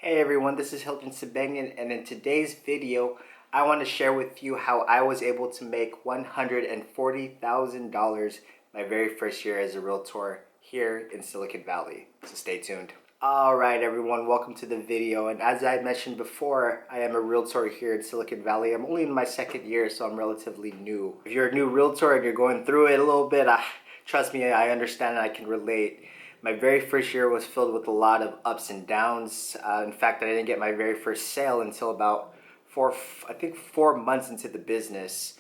Hey everyone, this is Hiljin Sabangan, and in today's video, I want to share with you how I was able to make $140,000 my very first year as a realtor here in Silicon Valley. So stay tuned. Alright everyone, welcome to the video, and as I mentioned before, I am a realtor here in Silicon Valley. I'm only in my second year, so I'm relatively new. If you're a new realtor and you're going through it a little bit, trust me, I understand and I can relate. My very first year was filled with a lot of ups and downs. In fact, I didn't get my very first sale until about 4 months into the business.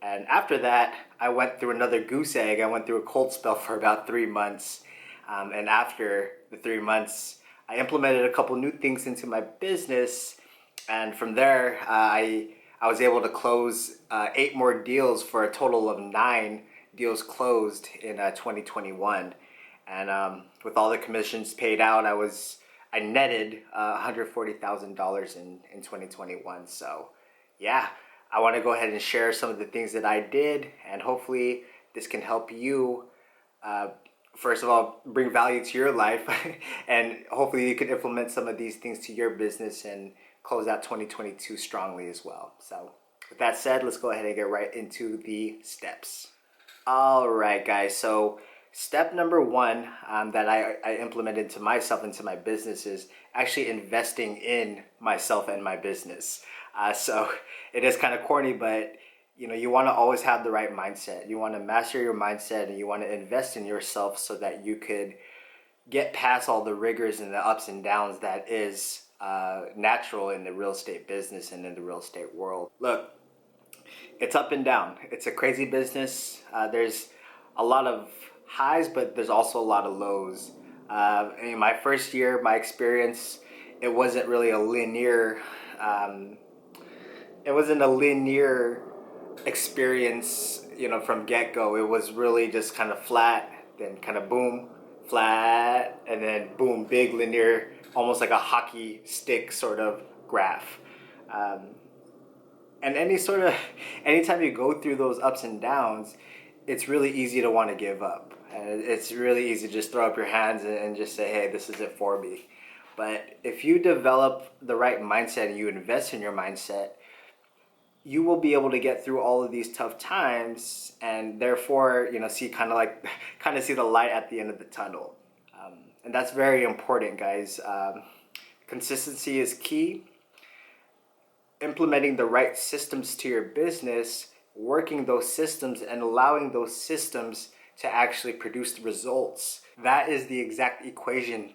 And after that, I went through another goose egg. I went through a cold spell for about 3 months. And after the 3 months, I implemented a couple new things into my business. And from there, I was able to close 8 more deals for a total of 9 deals closed in 2021. And with all the commissions paid out, I netted $140,000 in 2021. So yeah, I want to go ahead and share some of the things that I did, and hopefully this can help you, first of all, bring value to your life, and hopefully you can implement some of these things to your business and close out 2022 strongly as well. So with that said, let's go ahead and get right into the steps. All right, guys. So step number one that I implemented to myself and to my business is actually investing in myself and my business. So it is kind of corny, but you want to always have the right mindset. You want to master your mindset, and you want to invest in yourself so that you could get past all the rigors and the ups and downs that is natural in the real estate business and in the real estate world. Look, it's up and down. It's a crazy business. There's a lot of highs, but there's also a lot of lows. In my first year, my experience, it wasn't really a linear. It wasn't a linear experience, from get go. It was really just kind of flat, then kind of boom, flat, and then boom, big linear, almost like a hockey stick sort of graph. And anytime you go through those ups and downs, it's really easy to want to give up. And it's really easy to just throw up your hands and just say, hey, this is it for me. But if you develop the right mindset and you invest in your mindset, you will be able to get through all of these tough times, and therefore, see see the light at the end of the tunnel. And that's very important, guys. Consistency is key. Implementing the right systems to your business, working those systems and allowing those systems to actually produce the results. That is the exact equation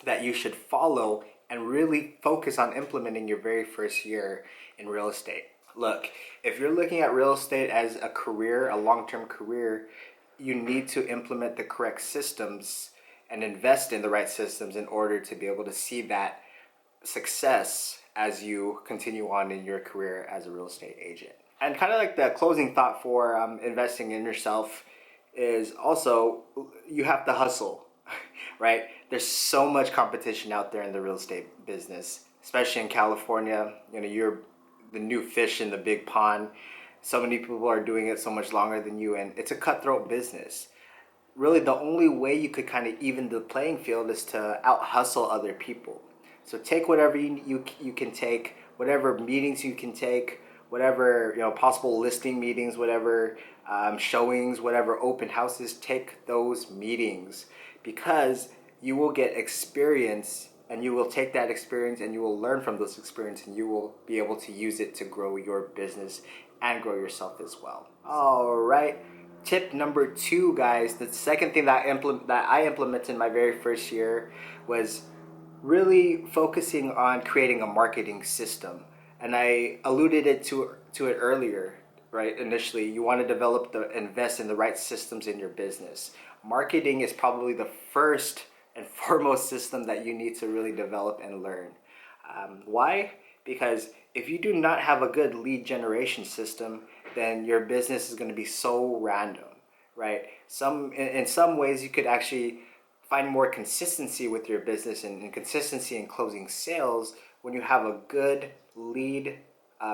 that you should follow and really focus on implementing your very first year in real estate. Look, if you're looking at real estate as a career, a long-term career, you need to implement the correct systems and invest in the right systems in order to be able to see that success as you continue on in your career as a real estate agent. And kind of like the closing thought for investing in yourself is also, you have to hustle, right? There's so much competition out there in the real estate business, especially in California. You're the new fish in the big pond. So many people are doing it so much longer than you, and it's a cutthroat business. Really, the only way you could kind of even the playing field is to out hustle other people. So take whatever you can take, whatever meetings you can take, whatever possible listing meetings, whatever showings, whatever open houses. Take those meetings, because you will get experience, and you will take that experience and you will learn from those experiences, and you will be able to use it to grow your business and grow yourself as well. All right. Tip number 2, guys. The second thing that I implemented in my very first year was really focusing on creating a marketing system. And I alluded to it earlier, right? Initially, you want to invest in the right systems in your business. Marketing is probably the first and foremost system that you need to really develop and learn. Why? Because if you do not have a good lead generation system, then your business is going to be so random, right? In some ways, you could actually find more consistency with your business and consistency in closing sales when you have a good lead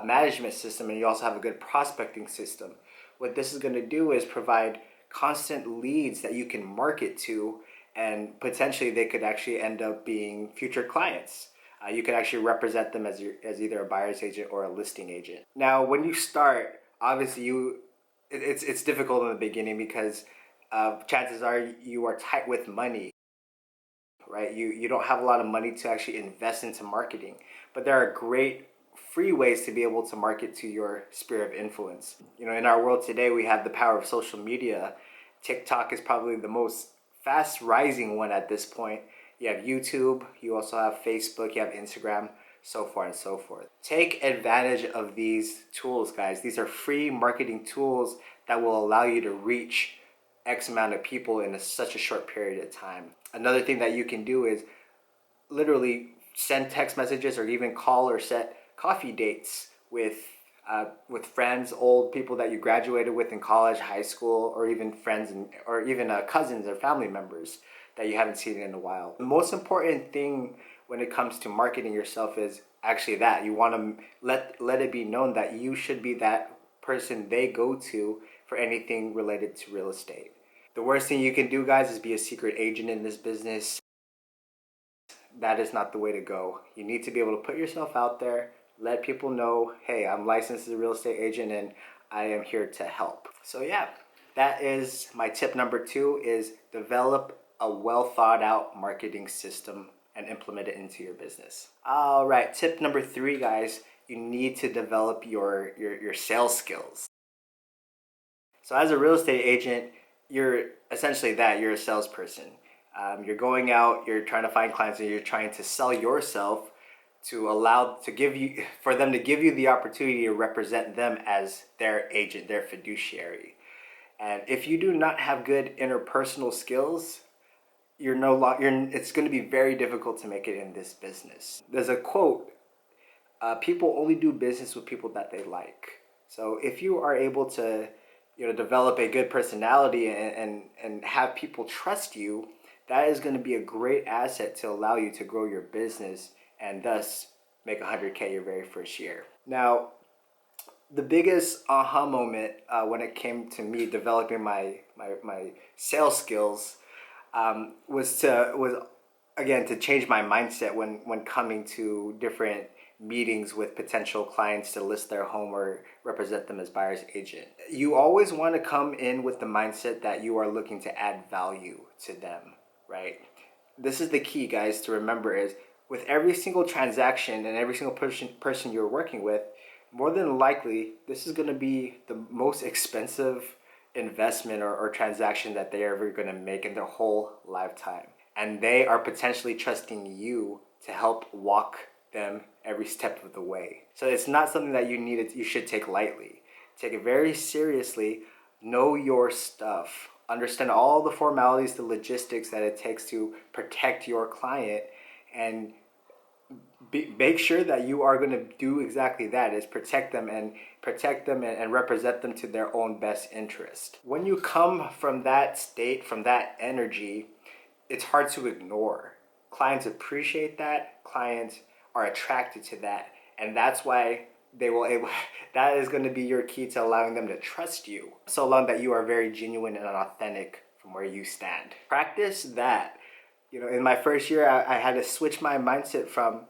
management system, and you also have a good prospecting system. What this is going to do is provide constant leads that you can market to, and potentially they could actually end up being future clients. You can actually represent them as either a buyer's agent or a listing agent. Now, when you start, obviously it's difficult in the beginning because chances are you are tight with money, right? You don't have a lot of money to actually invest into marketing, but there are great free ways to be able to market to your sphere of influence. In our world today, we have the power of social media. TikTok is probably the most fast rising one at this point. You have YouTube, you also have Facebook, you have Instagram, so far and so forth. Take advantage of these tools, guys. These are free marketing tools that will allow you to reach X amount of people in such a short period of time. Another thing that you can do is literally send text messages or even call or set coffee dates with friends, old people that you graduated with in college, high school, or even friends or even cousins or family members that you haven't seen in a while. The most important thing when it comes to marketing yourself is actually that you want to let it be known that you should be that person they go to for anything related to real estate. The worst thing you can do, guys, is be a secret agent in this business. That is not the way to go. You need to be able to put yourself out there, let people know, hey, I'm licensed as a real estate agent and I am here to help. So yeah, that is my tip number 2, is develop a well thought out marketing system and implement it into your business. All right, tip number 3, guys, you need to develop your sales skills. So as a real estate agent, you're essentially you're a salesperson. You're going out, you're trying to find clients, and you're trying to sell yourself for them to give you the opportunity to represent them as their agent, their fiduciary. And if you do not have good interpersonal skills, it's going to be very difficult to make it in this business. There's a quote, people only do business with people that they like. So if you are able to develop a good personality and have people trust you, that is going to be a great asset to allow you to grow your business and thus make 100K your very first year. Now, the biggest aha moment when it came to me developing my sales skills was again to change my mindset when coming to different meetings with potential clients to list their home or represent them as buyer's agent. You always want to come in with the mindset that you are looking to add value to them, right? This is the key, guys, to remember is with every single transaction and every single person you're working with, more than likely, this is going to be the most expensive investment or transaction that they're ever going to make in their whole lifetime. And they are potentially trusting you to help walk them every step of the way. So it's not something that you should take lightly. Take it very seriously. Know your stuff. Understand all the formalities, the logistics that it takes to protect your client, and make sure that you are going to do exactly that, is protect them and represent them to their own best interest. When you come from that state, from that energy, it's hard to ignore. Clients appreciate that. Clients are attracted to that, and that's why that is going to be your key to allowing them to trust you, so long that you are very genuine and authentic from where you stand. Practice that. In my first year, I had to switch my mindset from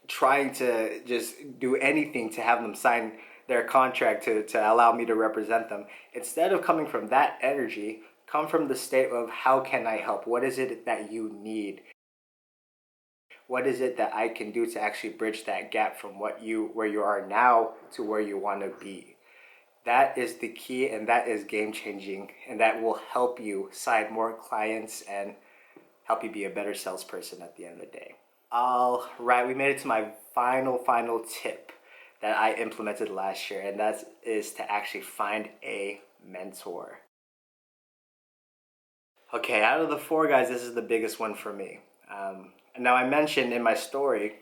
trying to just do anything to have them sign their contract to allow me to represent them. Instead of coming from that energy, come from the state of, how can I help? What is it that you need? What is it that I can do to actually bridge that gap from where you are now to where you want to be? That is the key, and that is game changing, and that will help you sign more clients and help you be a better salesperson at the end of the day. All right, we made it to my final tip that I implemented last year, and that is to actually find a mentor. Okay, out of the 4, guys, this is the biggest one for me. Now, I mentioned in my story,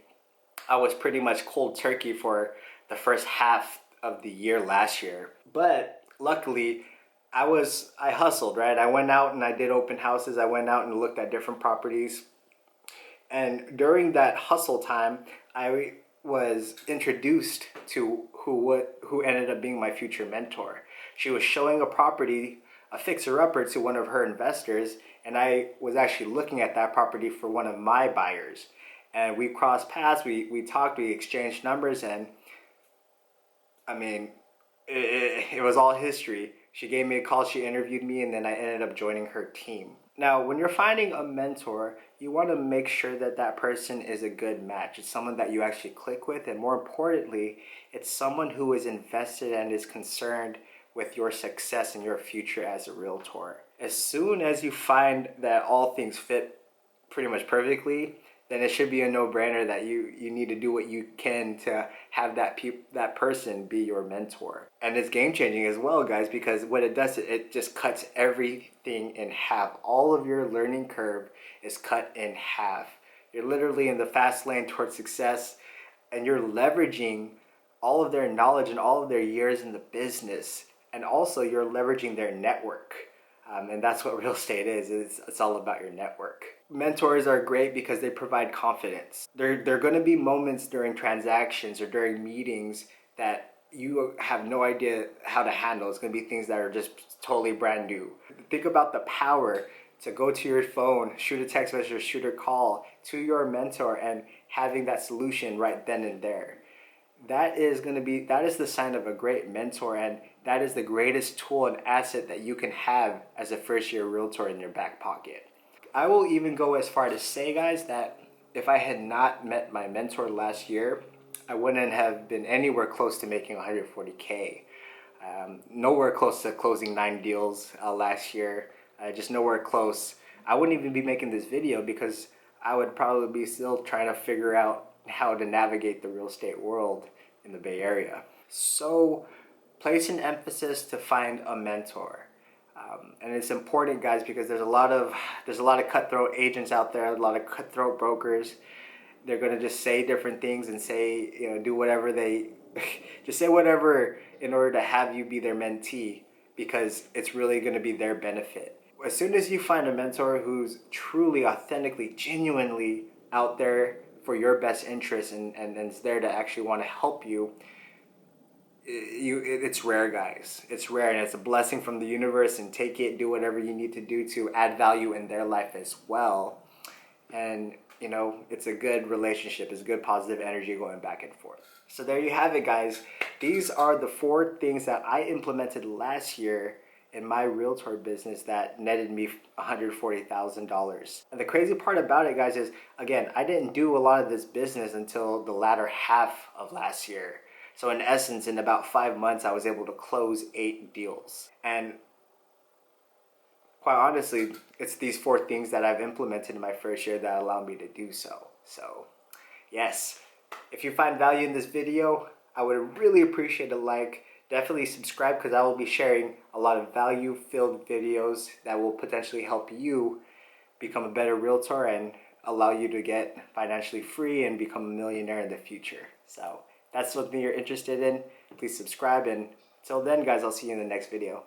I was pretty much cold turkey for the first half of the year last year. But luckily, I hustled, right? I went out and I did open houses. I went out and looked at different properties. And during that hustle time, I was introduced to who ended up being my future mentor. She was showing a property, a fixer-upper, to one of her investors, and I was actually looking at that property for one of my buyers. And we crossed paths, we talked, we exchanged numbers, and I mean, it was all history. She gave me a call, she interviewed me, and then I ended up joining her team. Now, when you're finding a mentor, you want to make sure that that person is a good match. It's someone that you actually click with, and more importantly, it's someone who is invested and is concerned with your success and your future as a realtor. As soon as you find that all things fit pretty much perfectly, then it should be a no-brainer that you need to do what you can to have that person be your mentor. And it's game-changing as well, guys, because what it does, it just cuts everything in half. All of your learning curve is cut in half. You're literally in the fast lane towards success, and you're leveraging all of their knowledge and all of their years in the business, and also you're leveraging their network. And that's what real estate is. It's all about your network. Mentors are great because they provide confidence. There are going to be moments during transactions or during meetings that you have no idea how to handle. It's going to be things that are just totally brand new. Think about the power to go to your phone, shoot a text message, or shoot a call to your mentor and having that solution right then and there. That is the sign of a great mentor, and that is the greatest tool and asset that you can have as a first-year realtor in your back pocket. I will even go as far to say, guys, that if I had not met my mentor last year, I wouldn't have been anywhere close to making 140K. Nowhere close to closing 9 deals last year. Just nowhere close. I wouldn't even be making this video because I would probably be still trying to figure out how to navigate the real estate world in the Bay Area. So place an emphasis to find a mentor. And it's important, guys, because there's a lot of cutthroat agents out there, a lot of cutthroat brokers. They're gonna just say different things and say, do whatever just say whatever in order to have you be their mentee, because it's really gonna be their benefit. As soon as you find a mentor who's truly, authentically, genuinely out there for your best interest and is there to actually want to help you, it's rare, guys. It's rare, and it's a blessing from the universe, and take it, do whatever you need to do to add value in their life as well. And it's a good relationship. It's good positive energy going back and forth. So there you have it, guys. These are the 4 things that I implemented last year in my realtor business that netted me $140,000. And the crazy part about it, guys, is, again, I didn't do a lot of this business until the latter half of last year. So in essence, in about 5 months, I was able to close 8 deals. And quite honestly, it's these 4 things that I've implemented in my first year that allow me to do so. So yes, if you find value in this video, I would really appreciate a like. Definitely subscribe, because I will be sharing a lot of value-filled videos that will potentially help you become a better realtor and allow you to get financially free and become a millionaire in the future. So that's something you're interested in. Please subscribe, and until then, guys, I'll see you in the next video.